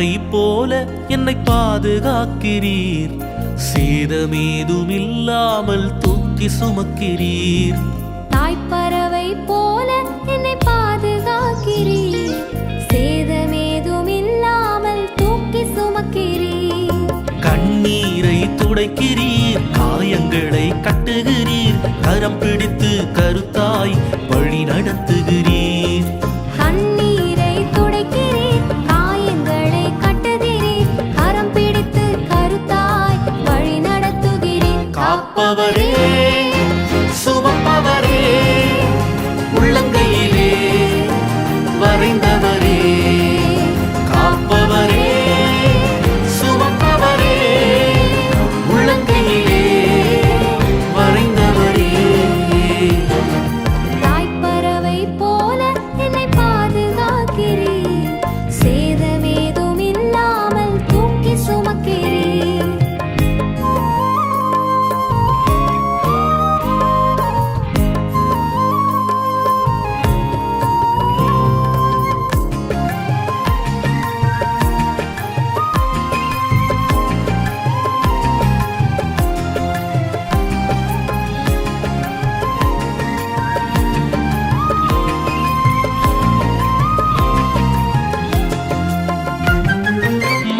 பறவை போல என்னை பாதுகாக்கிறீர், சேதமேதுமில்லாமல் தூக்கி சுமக்கிறீர். தாய்ப்பறவை போல என்னை பாதுகாக்கிறீர், சேதமேதுமில்லாமல் தூக்கி சுமக்கிறீர். கண்ணீரை துடைக்கிறீர், காயங்களை கட்டுகிறீர், கரம் பிடித்து கருத்தாய் வழி நடத்துகிறீர். கண்ணீரை துடைக்கிறீர், காயங்களை கட்டுகிறீர், கரம் பிடித்து கருத்தாய் வழி நடத்துகிறீர். காப்பவரே, சுமப்பவரே, உள்ளங்கையிலே வரைந்தவரே. காப்பவரே, சுமப்பவரே, உள்ளங்கையிலே வரைந்தவரே. தாய்ப்பறவை போல என்னை பாதுகாக்கிறீர், சேதமேதுமில்லாமல் தூக்கி சுமக்கிறீர்.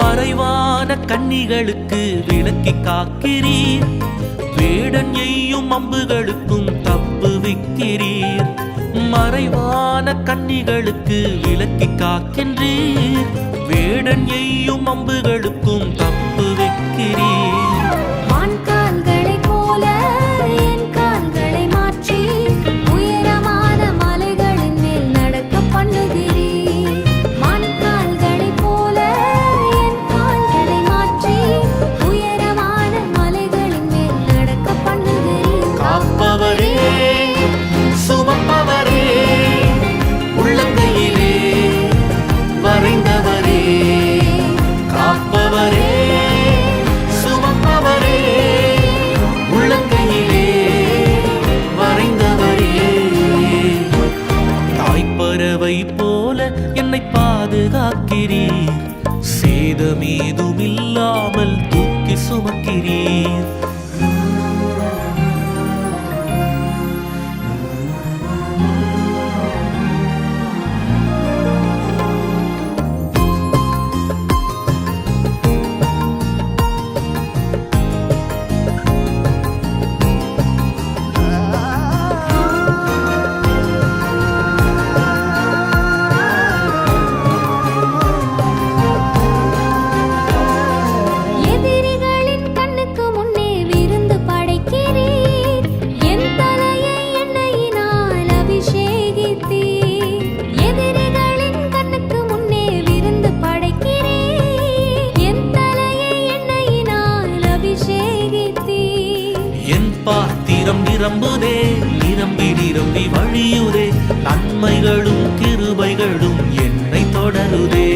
மறைவான கன்னிகளுக்கு விலக்கி காக்கிறீர், வேடன் எய்யும் அம்புகளுக்கும் தப்புவிக்கிறீர். மறைவான கன்னிகளுக்கு விலக்கி காக்கின்றீர், வேடன் எய்யும் அம்புகளுக்கும் தப்புவிக்கிறீர். வான்கால்களைப் போல என் கால்களை மாற்றி உயரமான மலைகளின் மேல் நடக்க பண்ணுகிறீர். வான்கால்களைப் போல என் கால்களை மாற்றி உயரமான மலைகளின் மேல் நடக்க பண்ணுகிறீர். காப்பவரே, சுமப்பவரே, உள்ளங்கையிலே வரைந்தவரே. காப்பவரே, சுமப்பவரே, உள்ளங்கையிலே வரைந்தவரே. தாய்ப்பறவை போல என்னை பாதுகாக்கிறீர், சேதமேதுமில்லாமல் தூக்கி சுமக்கிறீர். எதிரிகளின் கண்ணுக்கு முன்னே விருந்து படைக்கிறீர், என் தலையை எண்ணெயினால் அபிஷேகித்தீர். எதிரிகளின் கண்ணுக்கு முன்னே விருந்து படைக்கிறீர், என் தலையை எண்ணெயினால் அபிஷேகித்தீர். என் பாத்திரம் நிரம்புதே, நிரம்பி நிரம்பி வழியுதே, நன்மைகளும் கிருபைகளும் என்னை தொடருதே.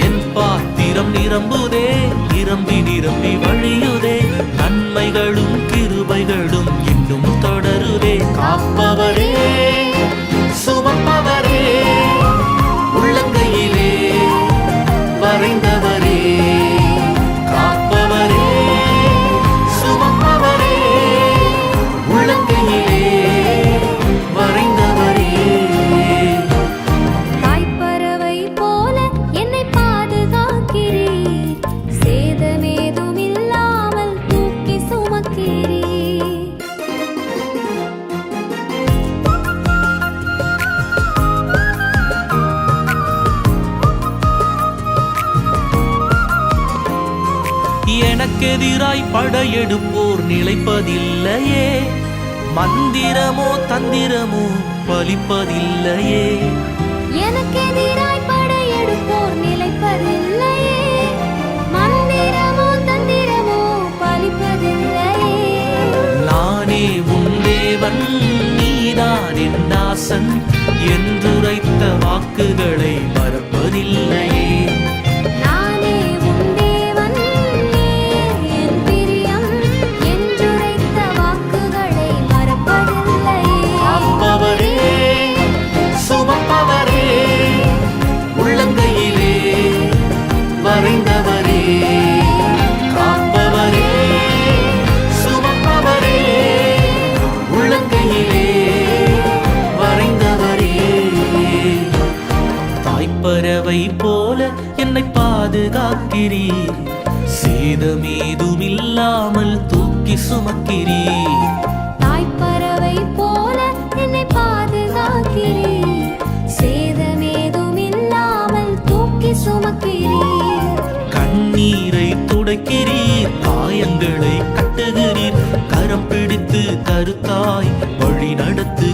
என் பாத்திரம் நிரம்புதே, நிரம்பி நிரம்பி வழியுதே, நன்மைகளும் கிருபைகளும் இன்னும் தொடருதே. காப்பவரே, சுமப்பவரே, உள்ளங்கையிலே வரைந்தவரே. காப்பவரே, சுமப்பவரே, உள்ளங்கையிலே வரைந்தவரே. தாய்ப்பறவை போல என்னை பாதுகாக்கிறீர், சேதமேதுமில்லாமல் தூக்கி சுமக்கிறீர். எனக்கெதிராய் படையெடுப்போர் நிலைப்பதில்லையே, மந்திரமோ தந்திரமோ பலிப்பதில்லையே. எனக்கெதிராய் படையெடுப்போர் நிலைப்பதில்லையே, மந்திரமோ தந்திரமோ பலிப்பதில்லையே. நானே உன் தேவன், நீதான் என் தாசன் என்றுரைத்த வாக்குகளை மறப்பதில்லையே. நானே உன் தேவன், நீயே என் பிரியம் என்றுரைத்த வாக்குகளை மறப்பதில்லையே. காப்பவரே, சுமப்பவரே, உள்ளங்கையிலே பாதுகாக்கிறீர் சேதமேதுமில்லாமல் தூக்கி சுமக்கிறீர் தாய்ப்பறவை போல என்னை பாதுகாக்கிறீர் சேதமேதும் இல்லாமல் தூக்கி சுமக்கிறீர் கண்ணீரை துடைக்கிறீர் காயங்களை கட்டுகிறீர் கரம் பிடித்து கருத்தாய் வழி நடத்து